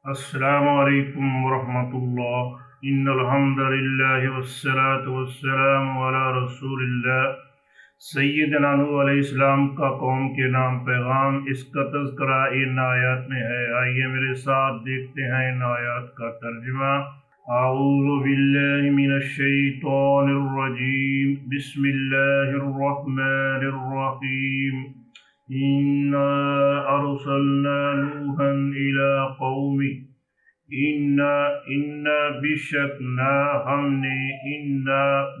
السلام علیکم ورحمۃ اللہ۔ ان الحمد للہ والصلاة والسلام علی رسول اللہ۔ سیدنا نوح علیہ السلام کا قوم کے نام پیغام، اس کا تذکرہ ان آیات میں ہے۔ آئیے میرے ساتھ دیکھتے ہیں ان آیات کا ترجمہ۔ اعوذ باللہ من الشیطان الرجیم، بسم اللہ الرحمن الرحیم۔ اِنَّا أَرْسَلْنَا نُوحًا إِلَىٰ قَوْمِهِ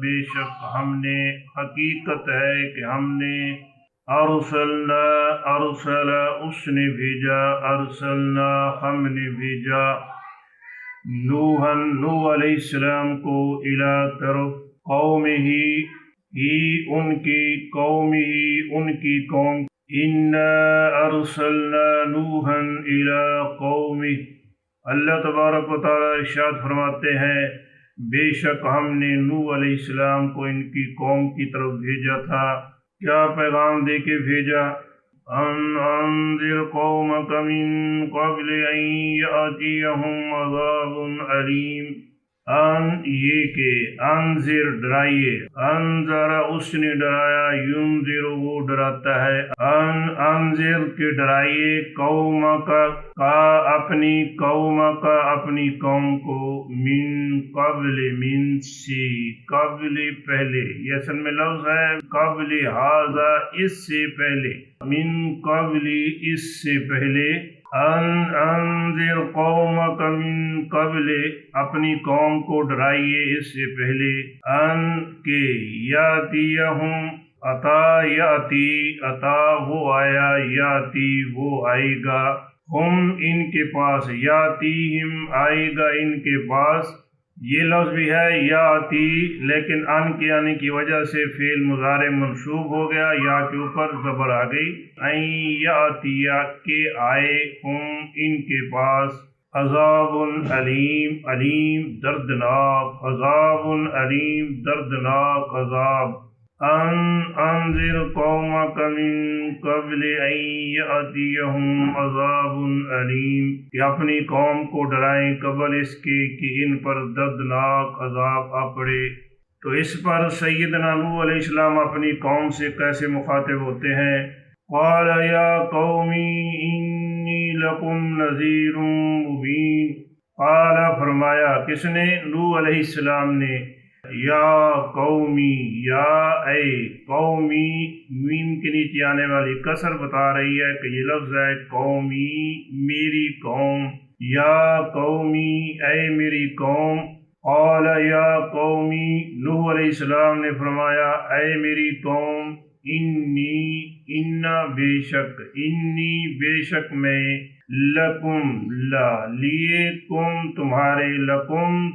بے شک ہم نے حقیقت ہے کہ ہم نے ارسل اس نے بھیجا، ارسلنا ہم نے بھیجا، نوح علیہ السلام کو، إِلَىٰ طرف، قومہ ہی ان کی قوم، اِنَّا أَرْسَلْنَا نُوحًا إِلَىٰ قَوْمِهِ۔ اللہ تبارک و تعالیٰ ارشاد فرماتے ہیں، بے شک ہم نے نوح علیہ السلام کو ان کی قوم کی طرف بھیجا تھا۔ کیا پیغام دے کے بھیجا؟ انذر قومک من قبل ان یأتیہم عذاب علیم۔ یہ کہ انذر ڈرائیے، انذر اس نے ڈرایا، ینذر وہ ڈراتا ہے، انذر کے ڈرائیے، قومک کا اپنی قوم کو، من قبل من سے، قبل پہلے، یہ اصل میں لفظ ہے قبل ھذا اس سے پہلے، من قبل اس سے پہلے، انذر قومک من قبل اپنی قوم کو ڈرائیے اس سے پہلے، ان کے یاتیہم عطا وہ آیا، یاتی وہ آئے گا، ہم ان کے پاس، یاتیہم آئے گا ان کے پاس۔ یہ لفظ بھی ہے یاتی، لیکن ان کے آنے کی وجہ سے فعل مضارع منصوب ہو گیا، یا کے اوپر زبر آ گئی، این یاتیا کے آئے، ہم ان کے پاس، عذاب علیم دردناک، عذاب علیم دردناک عذاب، انذر قومک من قبل ان یأتیہم عذاب علیم، کہ اپنی قوم کو ڈرائیں قبل اس کے کہ ان پر دردناک عذاب آ پڑے۔ تو اس پر سیدنا نوح علیہ السلام اپنی قوم سے کیسے مخاطب ہوتے ہیں؟ قال یا قوم انی لکم نذیر مبین۔ قال فرمایا، کس نے؟ نوح علیہ السلام نے، یا قومی، یا اے قومی، میم کے نیچے آنے والی کسر بتا رہی ہے کہ یہ لفظ ہے قومی، میری قوم، یا قومی اے میری قوم، قال یا قومی، نوح علیہ السلام نے فرمایا اے میری قوم، بے شک میں، لکم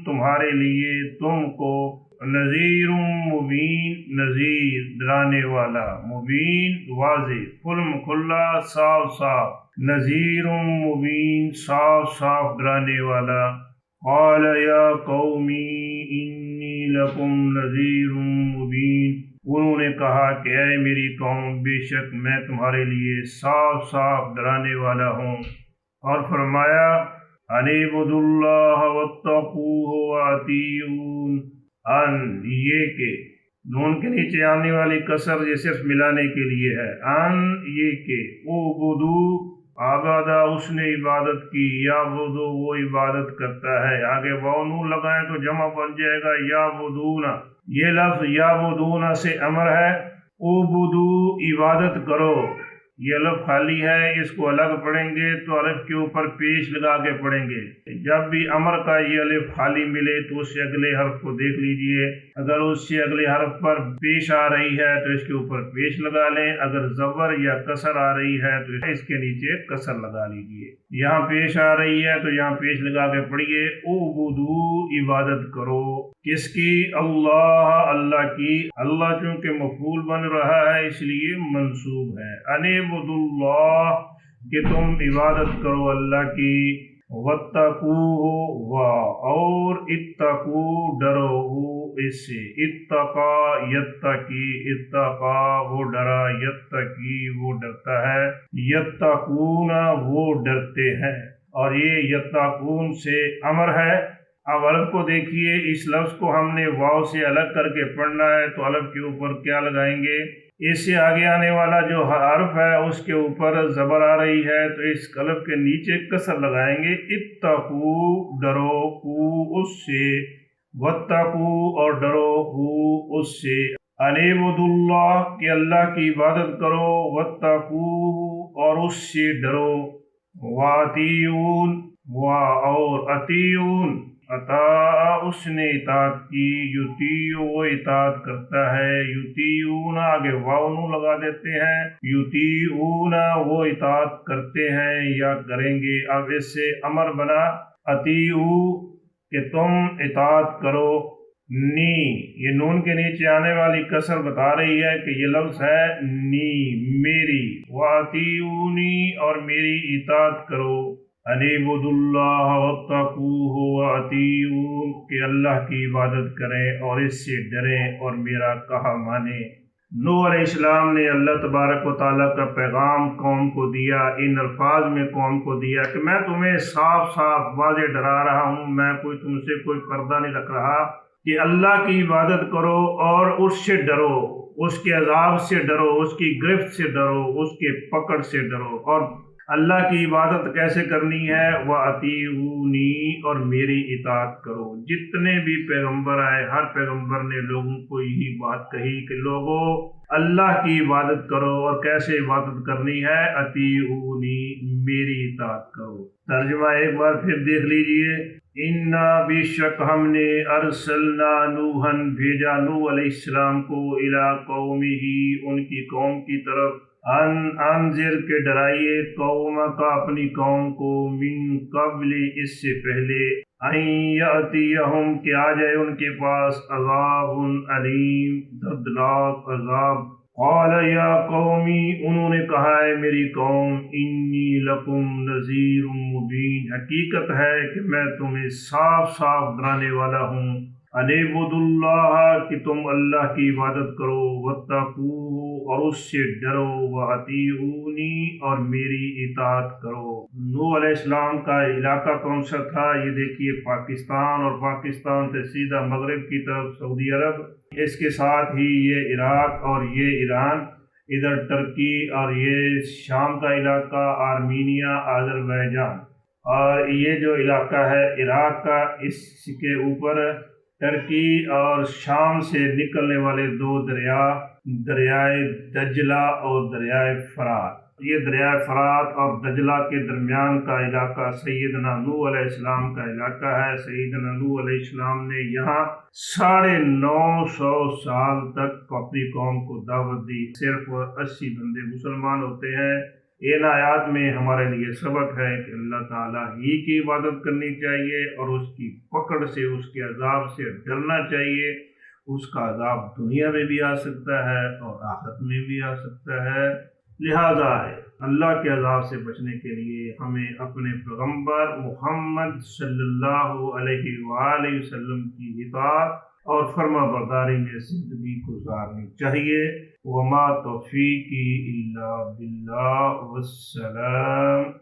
تمہارے لیے، تم کو، نذیر مبین، نذیر ڈرانے والا، مبین واضح، کھلا صاف، نذیر مبین صاف ڈرانے والا۔ قال یا قومی انی لکم نذیر مبین، انہوں نے کہا کہ اے میری قوم، بے شک میں تمہارے لیے صاف ڈرانے والا ہوں۔ اور فرمایا، ان اعبدوا اللہ واتقوہ واطیعون، یہ کہ نون کے نیچے آنے والی کسر یہ صرف ملانے کے لیے ہے، یہ کہ اعبدوا، عبادہ اس نے عبادت کی، یعبدو وہ عبادت کرتا ہے، آگے واو نون لگائیں تو جمع بن جائے گا یعبدون۔ یہ لفظ یعبدون سے امر ہے، اعبدو عبادت کرو، یہ الف خالی ہے، اس کو الگ پڑھیں گے تو الف کے اوپر پیش لگا کے پڑھیں گے۔ جب بھی امر کا یہ الف خالی ملے تو اس سے اگلے حرف کو دیکھ لیجئے، اگر اس سے اگلے حرف پر پیش آ رہی ہے تو اس کے اوپر پیش لگا لیں، اگر زبر یا کسر آ رہی ہے تو اس کے نیچے کسر لگا لیجئے۔ یہاں پیش آ رہی ہے تو یہاں پیش لگا کے پڑھیے، اعبدو عبادت کرو، کس کی؟ اللہ کی، اللہ چونکہ مفعول بن رہا ہے اس لیے منصوب ہے، ان اعبدوا اللہ، کہ تم عبادت کرو اللہ کی، واتقوہ، اور اتقو ڈرو اس سے، اتقا یتقی، اتقا وہ ڈرا، یتقی وہ ڈرتا ہے، یتقون وہ ڈرتے ہیں۔ اور یہ یتقون سے امر ہے۔ اب الف کو دیکھیے، اس لفظ کو ہم نے واو سے الگ کر کے پڑھنا ہے، تو الف کے اوپر کیا لگائیں گے؟ اس سے آگے آنے والا جو حرف ہے اس کے اوپر زبر آ رہی ہے، تو اس الف کے نیچے کسر لگائیں گے۔ اتقو، ڈرو، کو اس سے، واتقو اور ڈرو، کو اس سے۔ انعبدوا اللہ، کہ اللہ کی عبادت کرو، واتقو اور اس سے ڈرو، واطیعون اور اطیعون، اطاع اس نے اطاعت کی، یطیع وہ اطاعت کرتا ہے، یطیعون آگے واو نون لگا دیتے ہیں، یطیعون وہ اطاعت کرتے ہیں یا کریں گے۔ اب اس سے امر بنا اطیعو کہ تم اطاعت کرو، نی یہ نون کے نیچے آنے والی کسر بتا رہی ہے کہ یہ لفظ ہے نی میری، واطیعونی اور میری اطاعت کرو، انعبدوا اللہ واتقوہ واطیعون کہ اللہ کی عبادت کریں اور اس سے ڈریں اور میرا کہا مانیں۔ نوح علیہ السلام نے اللہ تبارک و تعالیٰ کا پیغام قوم کو دیا، ان الفاظ میں قوم کو دیا کہ میں تمہیں صاف صاف واضح ڈرا رہا ہوں، میں تم سے کوئی پردہ نہیں رکھ رہا کہ اللہ کی عبادت کرو اور اس سے ڈرو، اس کے عذاب سے ڈرو، اس کی گرفت سے ڈرو، اس کے پکڑ سے ڈرو۔ اور اللہ کی عبادت کیسے کرنی ہے؟ وَأَطِيعُونِي اور میری اطاعت کرو۔ جتنے بھی پیغمبر آئے، ہر پیغمبر نے لوگوں کو یہی بات کہی کہ لوگوں اللہ کی عبادت کرو، اور کیسے عبادت کرنی ہے؟ اطیعونی میری اطاعت کرو۔ ترجمہ ایک بار پھر دیکھ لیجئے۔ انا بے شک ہم نے ارسلنا نوحن بھیجا نوح علیہ السلام کو، الی قومہ ان کی قوم کی طرف، انذر کے ڈرائیے، قوم کا اپنی قوم کو، من قبل اس سے پہلے، ان یاتیہم کہ آ جائے ان کے پاس، عذاب علیم دردناک عذاب۔ قال یا قومی انہوں نے کہا ہے میری قوم، انی لکم نذیر مبین حقیقت ہے کہ میں تمہیں صاف صاف ڈرانے والا ہوں، انعبدوا اللہ کہ تم اللہ کی عبادت کرو، واتقوہ اور اس سے ڈرو، واطیعونی اور میری اطاعت کرو۔ نوح علیہ السلام کا علاقہ کون سا تھا؟ یہ دیکھیے پاکستان، اور پاکستان سے سیدھا مغرب کی طرف سعودی عرب، اس کے ساتھ ہی یہ عراق اور یہ ایران، ادھر ترکی اور یہ شام کا علاقہ، آرمینیا، آذربائیجان، اور یہ جو علاقہ ہے عراق کا، اس کے اوپر ترکی اور شام سے نکلنے والے دو دریا، دریائے دجلہ اور دریائے فرات۔ یہ دریائے فرات اور دجلہ کے درمیان کا علاقہ سیدنا نوح علیہ السلام کا علاقہ ہے۔ سیدنا نوح علیہ السلام نے یہاں 950 سال تک اپنی قوم کو دعوت دی، صرف 80 بندے مسلمان ہوتے ہیں۔ ان آیات میں ہمارے لیے سبق ہے کہ اللہ تعالیٰ ہی کی عبادت کرنی چاہیے، اور اس کی پکڑ سے، اس کے عذاب سے ڈرنا چاہیے۔ اس کا عذاب دنیا میں بھی آ سکتا ہے اور آخرت میں بھی آ سکتا ہے، لہٰذا اللہ کے عذاب سے بچنے کے لیے ہمیں اپنے پیغمبر محمد صلی اللہ علیہ وآلہ وسلم کی اطاعت اور فرما برداری میں زندگی گزارنی چاہیے۔ وما توفیقی الا باللہ، والسلام۔